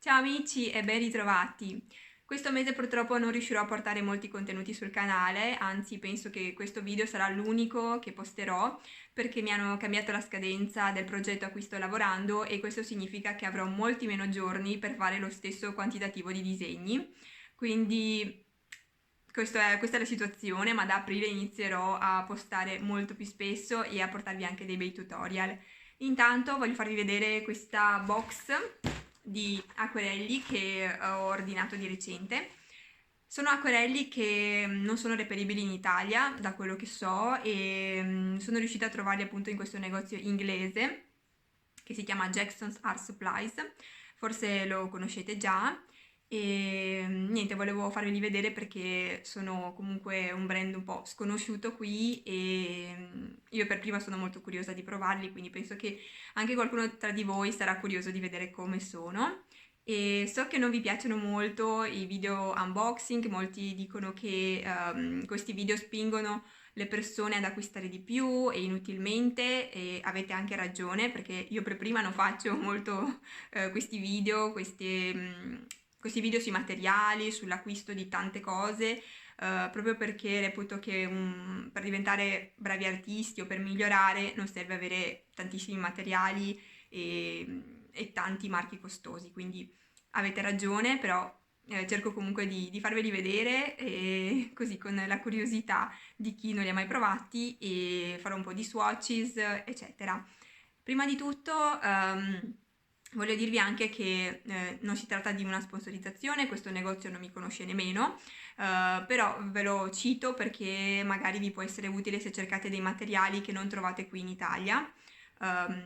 Ciao amici e ben ritrovati! Questo mese purtroppo non riuscirò a portare molti contenuti sul canale, anzi penso che questo video sarà l'unico che posterò perché mi hanno cambiato la scadenza del progetto a cui sto lavorando e questo significa che avrò molti meno giorni per fare lo stesso quantitativo di disegni. Quindi questa è la situazione, ma da aprile inizierò a postare molto più spesso e a portarvi anche dei bei tutorial. Intanto voglio farvi vedere questa box di acquerelli che ho ordinato di recente. Sono acquerelli che non sono reperibili in Italia, da quello che so, e sono riuscita a trovarli appunto in questo negozio inglese che si chiama Jackson's Art Supplies. Forse lo conoscete già. E niente, volevo farveli vedere perché sono comunque un brand un po' sconosciuto qui e io per prima sono molto curiosa di provarli, quindi penso che anche qualcuno tra di voi sarà curioso di vedere come sono. E so che non vi piacciono molto i video unboxing, molti dicono che questi video spingono le persone ad acquistare di più e inutilmente, e avete anche ragione perché io per prima non faccio molto questi video, questi video sui materiali, sull'acquisto di tante cose, proprio perché reputo che per diventare bravi artisti o per migliorare non serve avere tantissimi materiali e tanti marchi costosi, quindi avete ragione, però cerco comunque di farveli vedere e così con la curiosità di chi non li ha mai provati e farò un po' di swatches, eccetera. Prima di tutto voglio dirvi anche che non si tratta di una sponsorizzazione, questo negozio non mi conosce nemmeno, però ve lo cito perché magari vi può essere utile se cercate dei materiali che non trovate qui in Italia.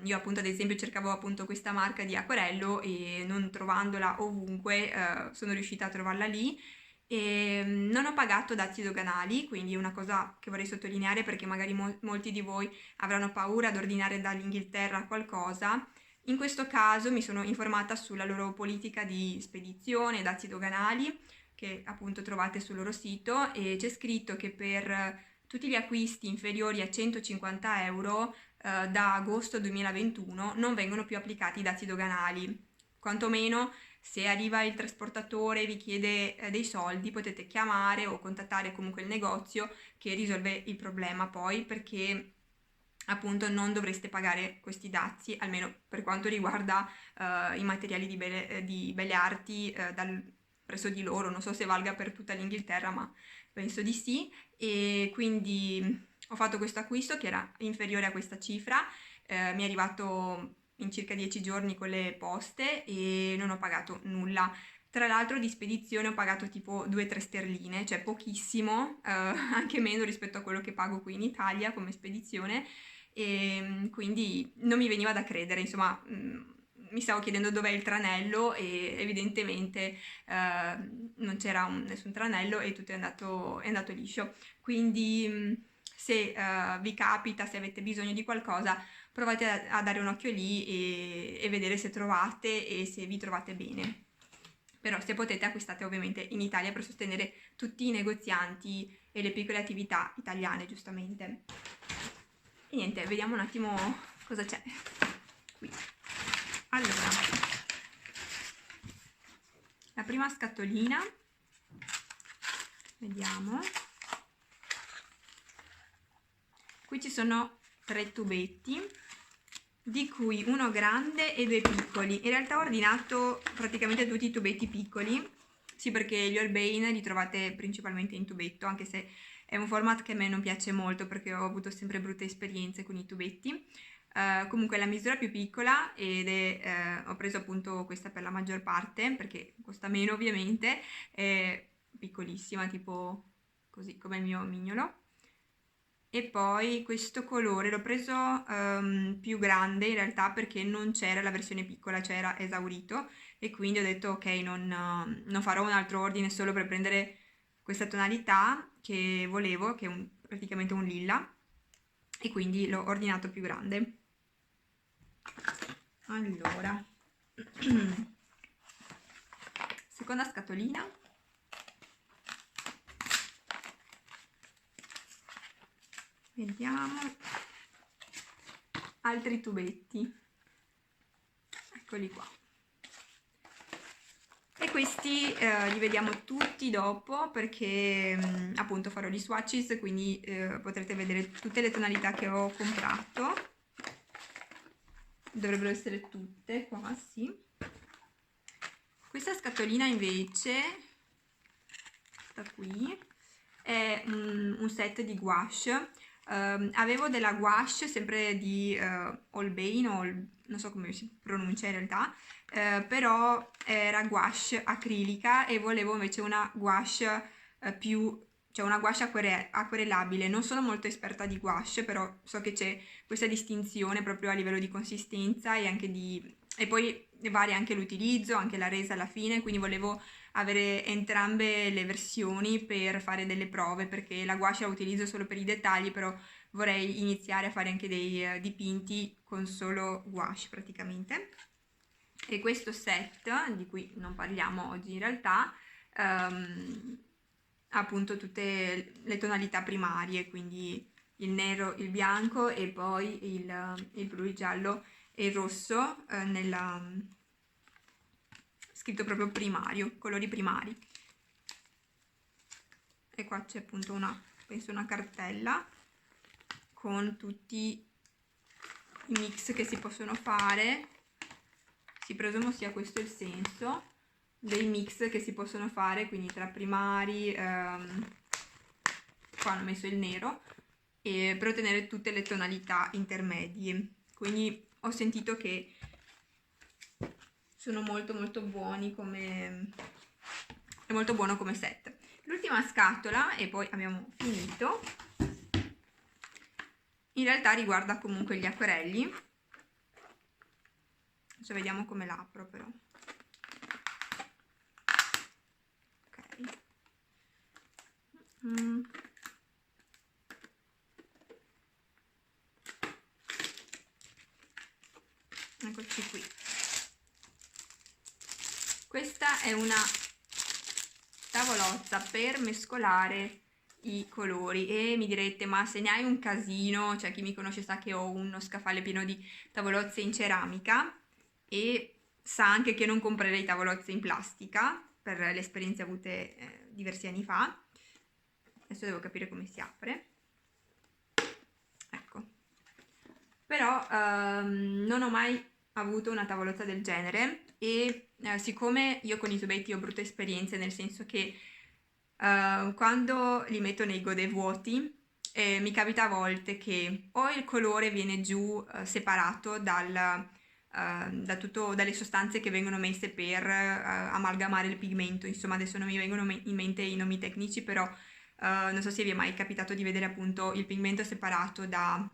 Io appunto ad esempio cercavo appunto questa marca di acquerello e non trovandola ovunque sono riuscita a trovarla lì e non ho pagato dazi doganali, quindi è una cosa che vorrei sottolineare perché magari molti di voi avranno paura ad ordinare dall'Inghilterra qualcosa. In questo caso mi sono informata sulla loro politica di spedizione e dazi doganali che appunto trovate sul loro sito e c'è scritto che per tutti gli acquisti inferiori a 150 euro da agosto 2021 non vengono più applicati i dazi doganali. Quantomeno se arriva il trasportatore e vi chiede dei soldi potete chiamare o contattare comunque il negozio che risolve il problema poi perché appunto non dovreste pagare questi dazi, almeno per quanto riguarda i materiali di belle arti presso di loro. Non so se valga per tutta l'Inghilterra, ma penso di sì. E quindi ho fatto questo acquisto che era inferiore a questa cifra, mi è arrivato in circa 10 giorni con le poste e non ho pagato nulla. Tra l'altro di spedizione ho pagato tipo 2-3 sterline, cioè pochissimo, anche meno rispetto a quello che pago qui in Italia come spedizione e quindi non mi veniva da credere, insomma, mi stavo chiedendo dov'è il tranello e evidentemente non c'era nessun tranello e tutto è andato liscio. Quindi se vi capita, se avete bisogno di qualcosa, provate a dare un occhio lì e vedere se trovate e se vi trovate bene. Però se potete acquistate ovviamente in Italia per sostenere tutti i negozianti e le piccole attività italiane, giustamente. E niente, vediamo un attimo cosa c'è qui. Allora, la prima scatolina, vediamo. Qui ci sono 3 tubetti, di cui uno grande e 2 piccoli. In realtà ho ordinato praticamente tutti i tubetti piccoli, sì perché gli Holbein li trovate principalmente in tubetto, anche se è un format che a me non piace molto perché ho avuto sempre brutte esperienze con i tubetti. Comunque la misura più piccola ed ho preso appunto questa per la maggior parte perché costa meno ovviamente, è piccolissima tipo così come il mio mignolo. E poi questo colore l'ho preso più grande in realtà perché non c'era la versione piccola, cioè era esaurito e quindi ho detto ok, non farò un altro ordine solo per prendere questa tonalità che volevo, che è praticamente un lilla, e quindi l'ho ordinato più grande. Allora, seconda scatolina. Vediamo. Altri tubetti. Eccoli qua. questi li vediamo tutti dopo perché appunto farò gli swatches, quindi potrete vedere tutte le tonalità che ho comprato. Dovrebbero essere tutte qua, sì. Questa scatolina invece, da qui, è un set di gouache. Avevo della gouache sempre di Holbein, non so come si pronuncia in realtà, però era gouache acrilica e volevo invece una gouache cioè una gouache acquerelabile. Non sono molto esperta di gouache, però so che c'è questa distinzione proprio a livello di consistenza e anche e poi varia anche l'utilizzo, anche la resa alla fine, quindi volevo avere entrambe le versioni per fare delle prove, perché la gouache la utilizzo solo per i dettagli, però vorrei iniziare a fare anche dei dipinti con solo gouache praticamente. E questo set, di cui non parliamo oggi in realtà, ha appunto tutte le tonalità primarie, quindi il nero, il bianco e poi il blu, il giallo e il rosso scritto proprio primario, colori primari. E qua c'è appunto penso una cartella con tutti i mix che si possono fare. Si presumo sia questo il senso dei mix che si possono fare, quindi tra primari, qua hanno messo il nero, per ottenere tutte le tonalità intermedie. Quindi ho sentito che sono molto molto buoni è molto buono come set. L'ultima scatola, e poi abbiamo finito, in realtà riguarda comunque gli acquerelli. Adesso vediamo come l'apro però. Ok. Eccoci qui. Questa è una tavolozza per mescolare i colori e mi direte: ma se ne hai un casino, cioè chi mi conosce sa che ho uno scaffale pieno di tavolozze in ceramica e sa anche che non comprerei tavolozze in plastica per le esperienze avute diversi anni fa. Adesso devo capire come si apre. Ecco. Però non ho mai avuto una tavolozza del genere e siccome io con i tubetti ho brutte esperienze, nel senso che quando li metto nei godè vuoti mi capita a volte che o il colore viene giù separato dalle sostanze che vengono messe per amalgamare il pigmento. Insomma, adesso non mi vengono in mente i nomi tecnici, però non so se vi è mai capitato di vedere appunto il pigmento separato da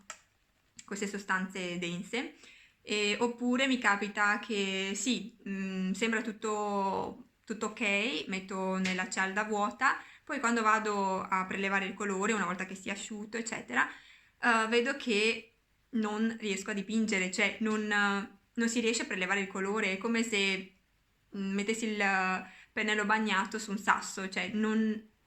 queste sostanze dense. Oppure mi capita che sì, sembra tutto ok, metto nella cialda vuota, poi quando vado a prelevare il colore, una volta che sia asciutto, eccetera, vedo che non riesco a dipingere, cioè non si riesce a prelevare il colore, è come se mettessi il pennello bagnato su un sasso, cioè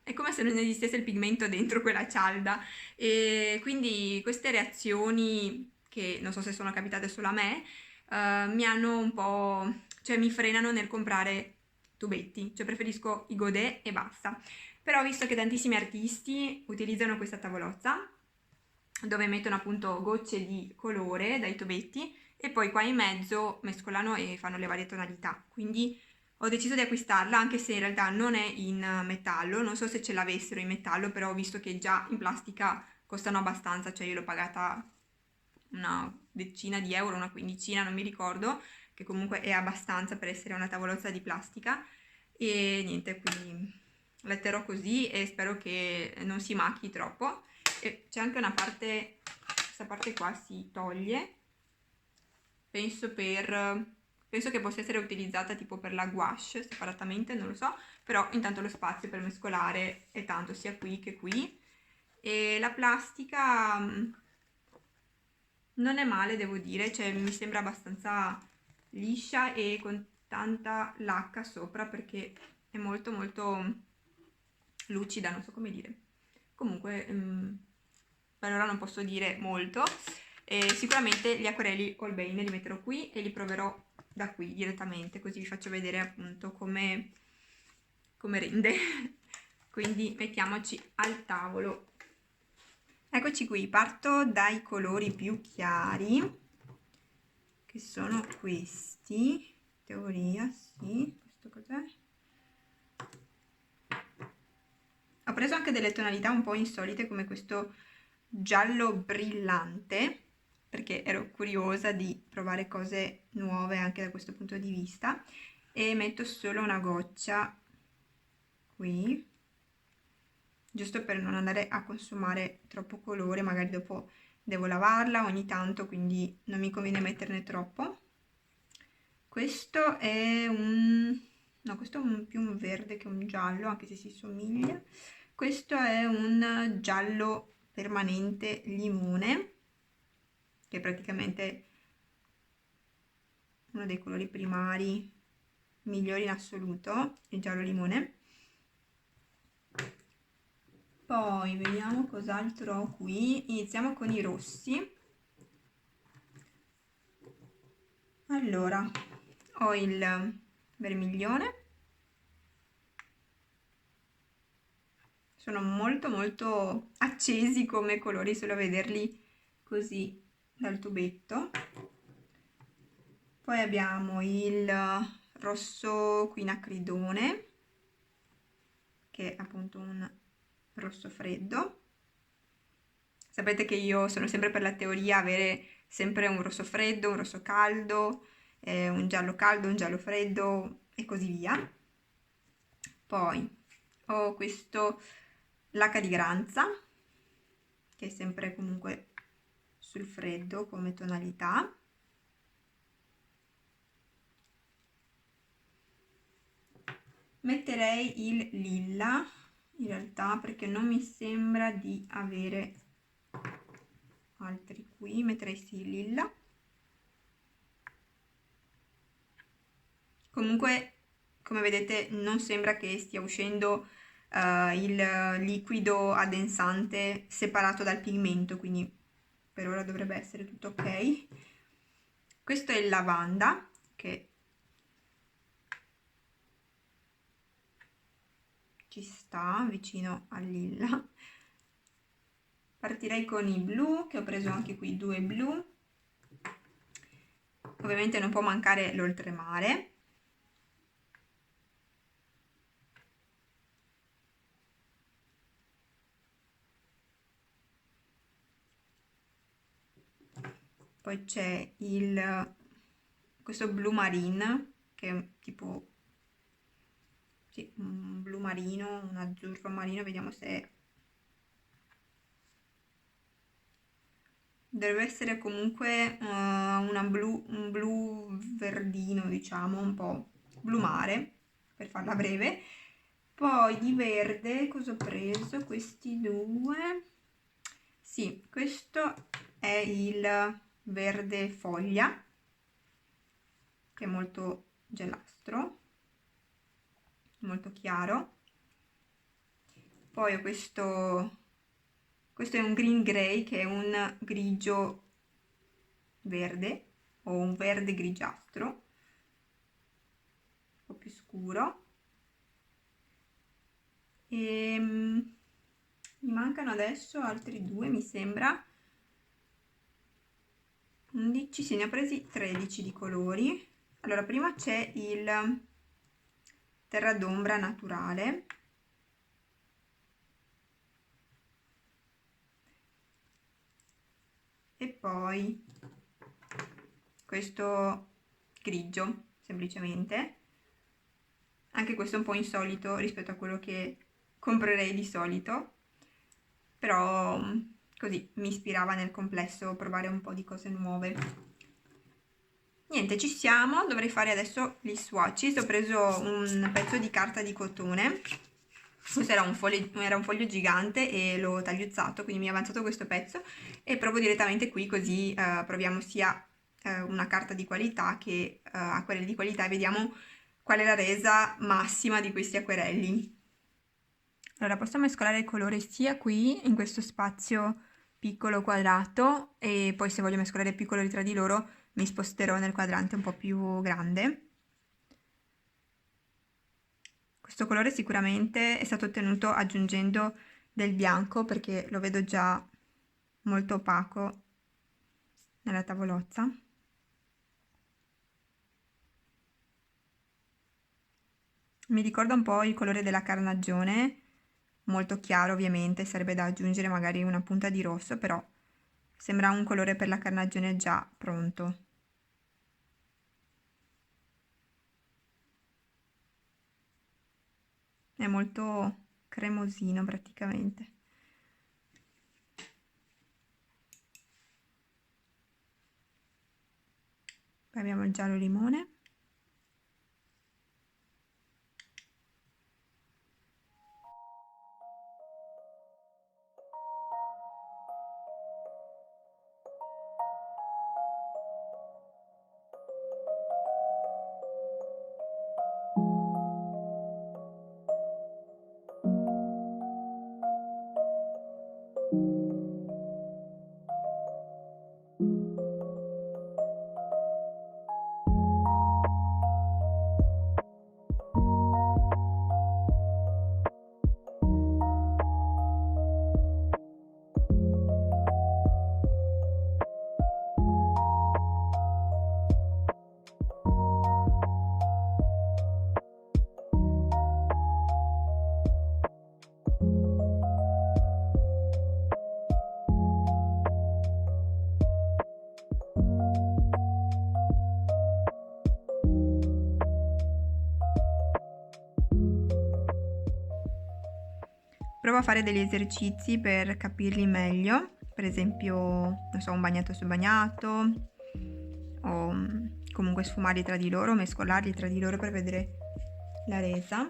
è come se non esistesse il pigmento dentro quella cialda. E quindi queste reazioni, che non so se sono capitate solo a me, mi hanno un po', cioè mi frenano nel comprare tubetti, cioè preferisco i godè e basta. Però ho visto che tantissimi artisti utilizzano questa tavolozza dove mettono appunto gocce di colore dai tubetti e poi qua in mezzo mescolano e fanno le varie tonalità. Quindi ho deciso di acquistarla, anche se in realtà non è in metallo, non so se ce l'avessero in metallo, però ho visto che già in plastica costano abbastanza, cioè io l'ho pagata una decina di euro, una quindicina, non mi ricordo, che comunque è abbastanza per essere una tavolozza di plastica. E niente, quindi la terrò così e spero che non si macchi troppo. E c'è anche una parte, questa parte qua si toglie, penso che possa essere utilizzata tipo per la gouache separatamente, non lo so, però intanto lo spazio per mescolare è tanto sia qui che qui. E la plastica non è male, devo dire, cioè mi sembra abbastanza liscia e con tanta lacca sopra, perché è molto molto lucida, non so come dire. Comunque per ora non posso dire molto. Sicuramente gli acquerelli Holbein li metterò qui e li proverò da qui direttamente, così vi faccio vedere appunto come come rende. Quindi mettiamoci al tavolo. Eccoci qui, parto dai colori più chiari, che sono questi, in teoria, sì, questo cos'è? Ho preso anche delle tonalità un po' insolite come questo giallo brillante, perché ero curiosa di provare cose nuove anche da questo punto di vista, e metto solo una goccia qui, giusto per non andare a consumare troppo colore, magari dopo devo lavarla ogni tanto, quindi non mi conviene metterne troppo. Questo è no, questo è più un verde che un giallo, anche se si somiglia. Questo è un giallo permanente limone, che è praticamente uno dei colori primari migliori in assoluto, il giallo limone. Poi vediamo cos'altro ho qui. Iniziamo con i rossi. Allora, ho il vermiglione. Sono molto accesi come colori, solo a vederli così dal tubetto. Poi abbiamo il rosso quinacridone, che è appunto un rosso freddo. Sapete che io sono sempre per la teoria avere sempre un rosso freddo, un rosso caldo, un giallo freddo e così via. Poi ho questo l'H di Granza, che è sempre comunque sul freddo come tonalità. Metterei il lilla in realtà, perché non mi sembra di avere altri qui. Metterei sì il lilla. Comunque, come vedete, non sembra che stia uscendo il liquido addensante separato dal pigmento, quindi per ora dovrebbe essere tutto ok. Questo è il lavanda, che ci sta vicino al lilla. Partirei con i blu, che ho preso anche qui 2 blu. Ovviamente non può mancare l'oltremare. Poi c'è questo blu marine, che è tipo sì, un blu marino, un azzurro marino, vediamo se deve essere comunque un blu verdino, diciamo, un po' blu mare, per farla breve. Poi di verde cosa ho preso? Questi due. Sì, questo è il verde foglia, che è molto giallastro, molto chiaro. Poi ho questo è un green grey, che è un grigio verde o un verde grigiastro, un po' più scuro. E mi mancano adesso altri due, mi sembra. 11, sì, ne ho presi 13 di colori. Allora, prima c'è il terra d'ombra naturale. E poi questo grigio, semplicemente. Anche questo è un po' insolito rispetto a quello che comprerei di solito, però così mi ispirava nel complesso provare un po' di cose nuove. Niente, ci siamo, dovrei fare adesso gli swatches. Ho preso un pezzo di carta di cotone, questo era un foglio gigante e l'ho tagliuzzato, quindi mi è avanzato questo pezzo e provo direttamente qui, così proviamo sia una carta di qualità che acquerelli di qualità e vediamo qual è la resa massima di questi acquerelli. Allora, posso mescolare il colore sia qui, in questo spazio piccolo quadrato, e poi se voglio mescolare più colori tra di loro mi sposterò nel quadrante un po' più grande. Questo colore sicuramente è stato ottenuto aggiungendo del bianco perché lo vedo già molto opaco nella tavolozza. Mi ricorda un po' il colore della carnagione, molto chiaro ovviamente, sarebbe da aggiungere magari una punta di rosso, però sembra un colore per la carnagione già pronto. È molto cremosino praticamente. Poi abbiamo il giallo limone. Provo a fare degli esercizi per capirli meglio, per esempio, non so, un bagnato sul bagnato, o comunque sfumarli tra di loro, mescolarli tra di loro per vedere la resa.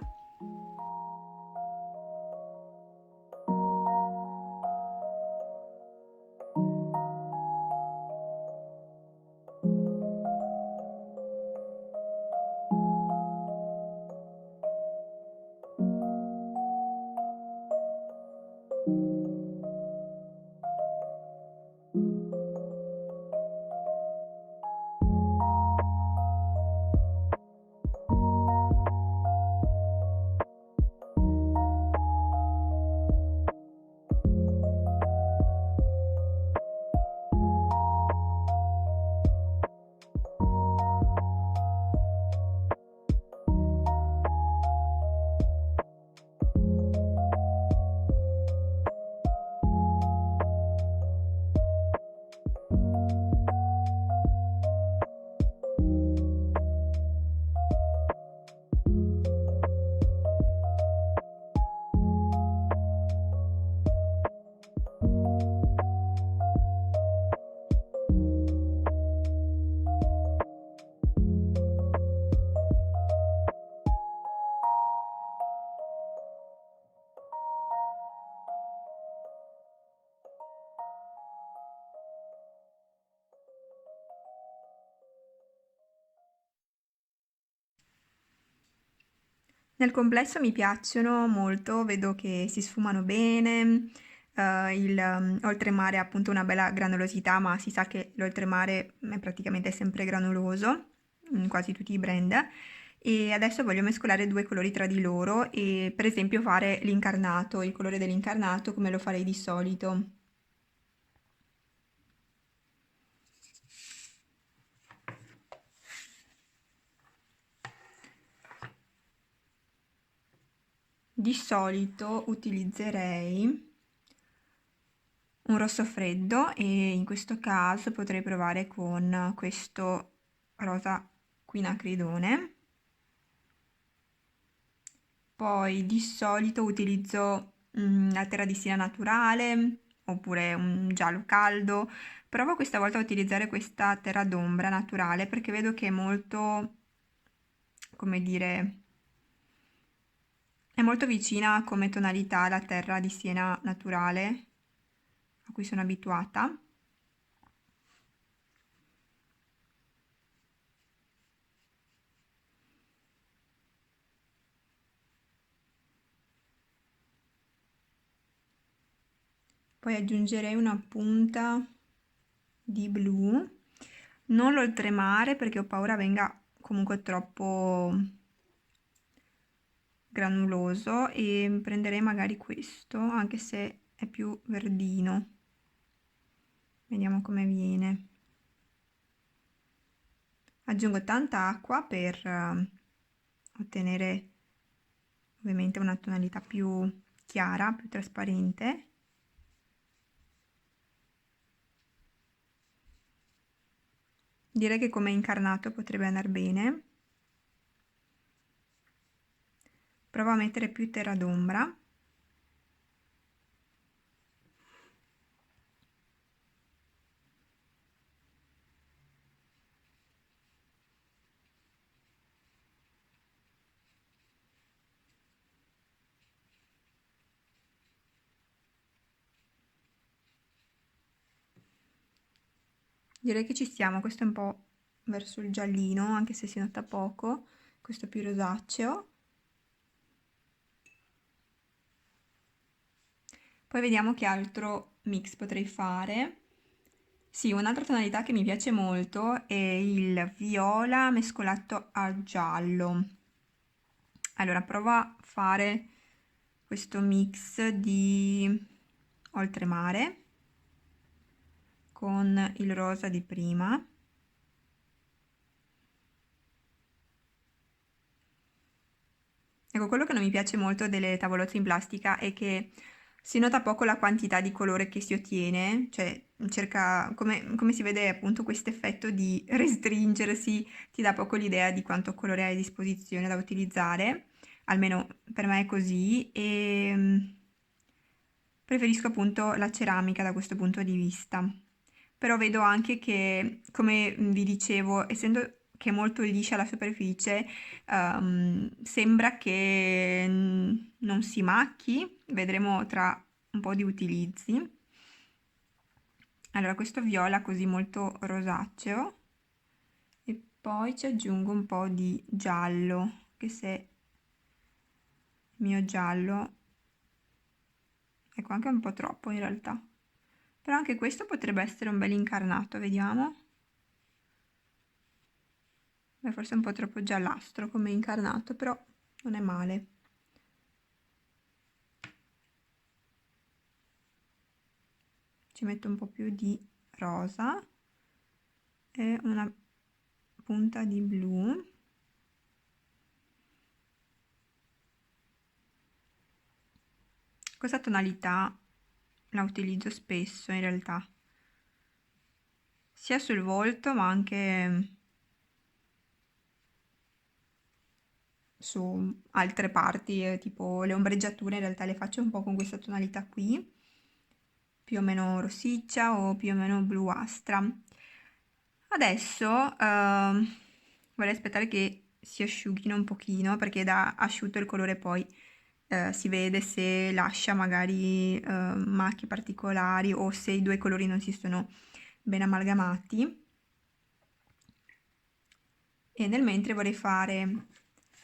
Nel complesso mi piacciono molto, vedo che si sfumano bene, oltremare ha appunto una bella granulosità, ma si sa che l'oltremare è praticamente sempre granuloso, in quasi tutti i brand. E adesso voglio mescolare due colori tra di loro e per esempio fare l'incarnato, il colore dell'incarnato come lo farei di solito. Di solito utilizzerei un rosso freddo e in questo caso potrei provare con questo rosa quinacridone. Poi di solito utilizzo la terra di Siena naturale oppure un giallo caldo. Provo questa volta a utilizzare questa terra d'ombra naturale perché vedo che è molto, come dire, è molto vicina come tonalità alla terra di Siena naturale a cui sono abituata. Poi aggiungerei una punta di blu, non l'oltremare perché ho paura venga comunque troppo granuloso e prenderei magari questo, anche se è più verdino. Vediamo come viene. Aggiungo tanta acqua per ottenere ovviamente una tonalità più chiara, più trasparente. Direi che come incarnato potrebbe andare bene. Provo a mettere più terra d'ombra. Direi che ci stiamo, questo è un po' verso il giallino, anche se si nota poco, questo più rosaceo. Poi vediamo che altro mix potrei fare. Sì, un'altra tonalità che mi piace molto è il viola mescolato al giallo. Allora, provo a fare questo mix di oltremare con il rosa di prima. Ecco, quello che non mi piace molto delle tavolozze in plastica è che si nota poco la quantità di colore che si ottiene, cioè come si vede appunto questo effetto di restringersi, ti dà poco l'idea di quanto colore hai a disposizione da utilizzare, almeno per me è così, e preferisco appunto la ceramica da questo punto di vista. Però vedo anche che, come vi dicevo, essendo che è molto liscia la superficie, sembra che non si macchi, vedremo tra un po' di utilizzi. Allora, questo viola così molto rosaceo e poi ci aggiungo un po' di giallo, che se il mio giallo, ecco, anche un po' troppo in realtà. Però anche questo potrebbe essere un bel incarnato, vediamo. Beh, forse è un po' troppo giallastro come incarnato, però non è male. Ci metto un po' più di rosa e una punta di blu. Questa tonalità la utilizzo spesso in realtà, sia sul volto ma anche su altre parti, tipo le ombreggiature in realtà le faccio un po' con questa tonalità qui, più o meno rossiccia o più o meno bluastra. Adesso vorrei aspettare che si asciughino un pochino, perché da asciutto il colore poi si vede se lascia magari macchie particolari o se i due colori non si sono ben amalgamati. E nel mentre vorrei fare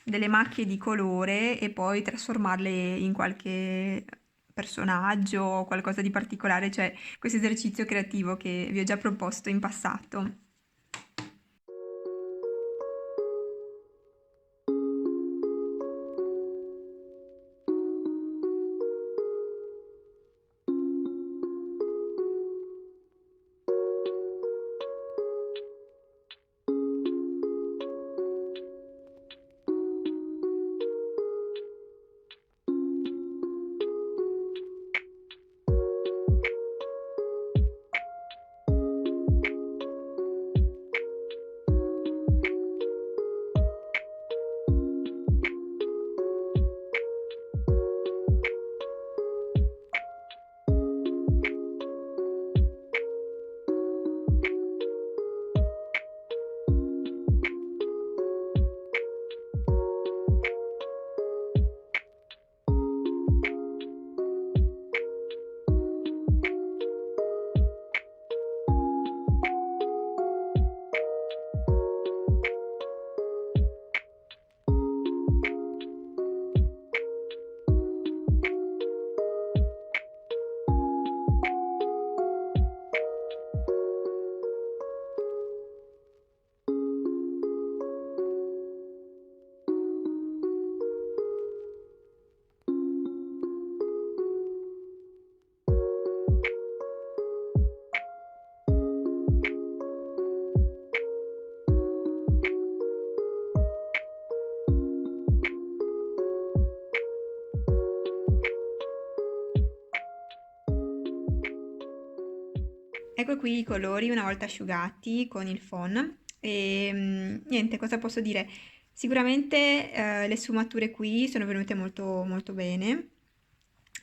delle macchie di colore e poi trasformarle in qualche personaggio o qualcosa di particolare, cioè questo esercizio creativo che vi ho già proposto in passato. Ecco qui i colori una volta asciugati con il phon e niente, cosa posso dire? Sicuramente le sfumature qui sono venute molto, molto bene,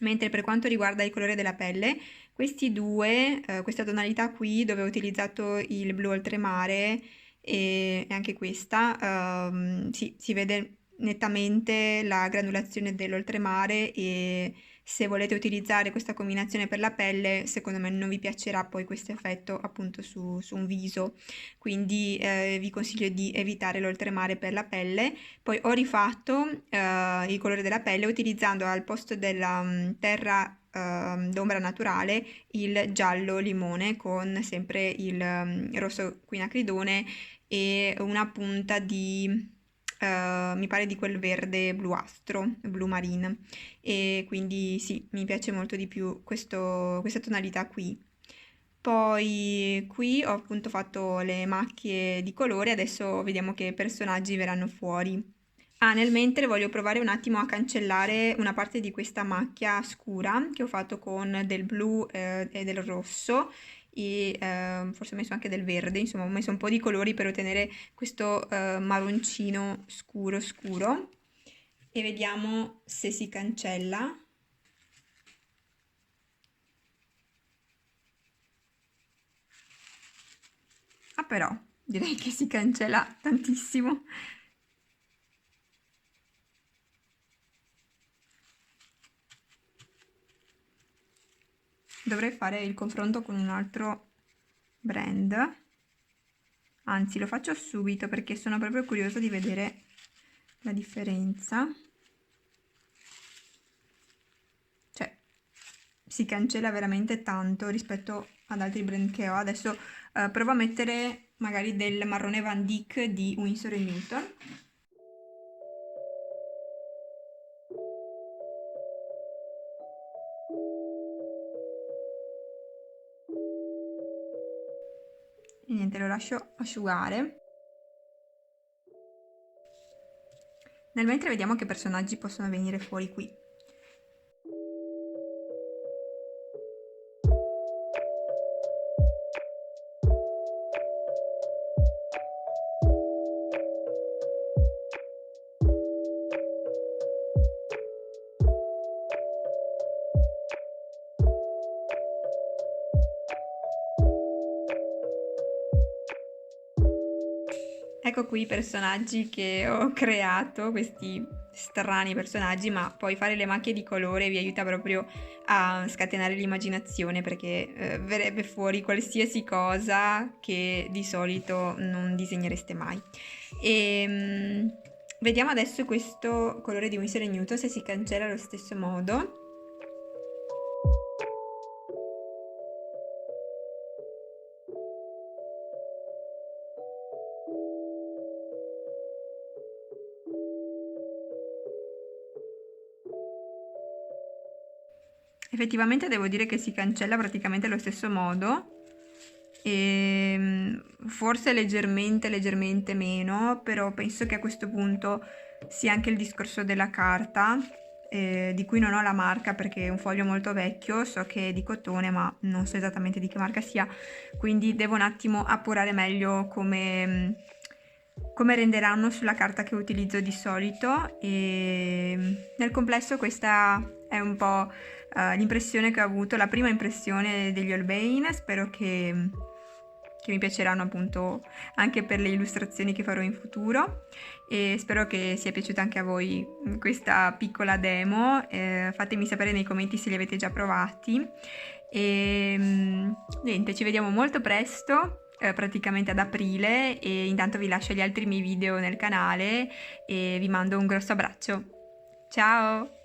mentre per quanto riguarda il colore della pelle, questi due, questa tonalità qui dove ho utilizzato il blu oltremare e anche questa, sì, si vede nettamente la granulazione dell'oltremare e se volete utilizzare questa combinazione per la pelle, secondo me non vi piacerà poi questo effetto appunto su un viso, quindi vi consiglio di evitare l'oltremare per la pelle. Poi ho rifatto il colore della pelle utilizzando al posto della terra d'ombra naturale il giallo limone con sempre il rosso quinacridone e una punta di mi pare di quel verde bluastro, blu marine, e quindi sì, mi piace molto di più questa tonalità qui. Poi qui ho appunto fatto le macchie di colore, adesso vediamo che personaggi verranno fuori. Ah, nel mentre voglio provare un attimo a cancellare una parte di questa macchia scura che ho fatto con del blu e del rosso e forse ho messo anche del verde, insomma ho messo un po' di colori per ottenere questo marroncino scuro scuro e vediamo se si cancella. Ah però, direi che si cancella tantissimo. Dovrei fare il confronto con un altro brand, anzi lo faccio subito perché sono proprio curiosa di vedere la differenza. Cioè, si cancella veramente tanto rispetto ad altri brand che ho. Adesso provo a mettere magari del marrone Van Dyck di Winsor & Newton. E niente, lo lascio asciugare. Nel mentre vediamo che personaggi possono venire fuori qui. Ecco qui i personaggi che ho creato, questi strani personaggi, ma poi fare le macchie di colore vi aiuta proprio a scatenare l'immaginazione perché verrebbe fuori qualsiasi cosa che di solito non disegnereste mai. Vediamo adesso questo colore di Winsor & Newton se si cancella allo stesso modo. Effettivamente devo dire che si cancella praticamente allo stesso modo e forse leggermente meno, però penso che a questo punto sia anche il discorso della carta, di cui non ho la marca perché è un foglio molto vecchio, so che è di cotone ma non so esattamente di che marca sia, quindi devo un attimo appurare meglio come renderanno sulla carta che utilizzo di solito e nel complesso questa è un po' l'impressione che ho avuto, la prima impressione degli Holbein. Spero che mi piaceranno appunto anche per le illustrazioni che farò in futuro e spero che sia piaciuta anche a voi questa piccola demo. Fatemi sapere nei commenti se li avete già provati e niente, ci vediamo molto presto, praticamente ad aprile, e intanto vi lascio gli altri miei video nel canale e vi mando un grosso abbraccio. Ciao!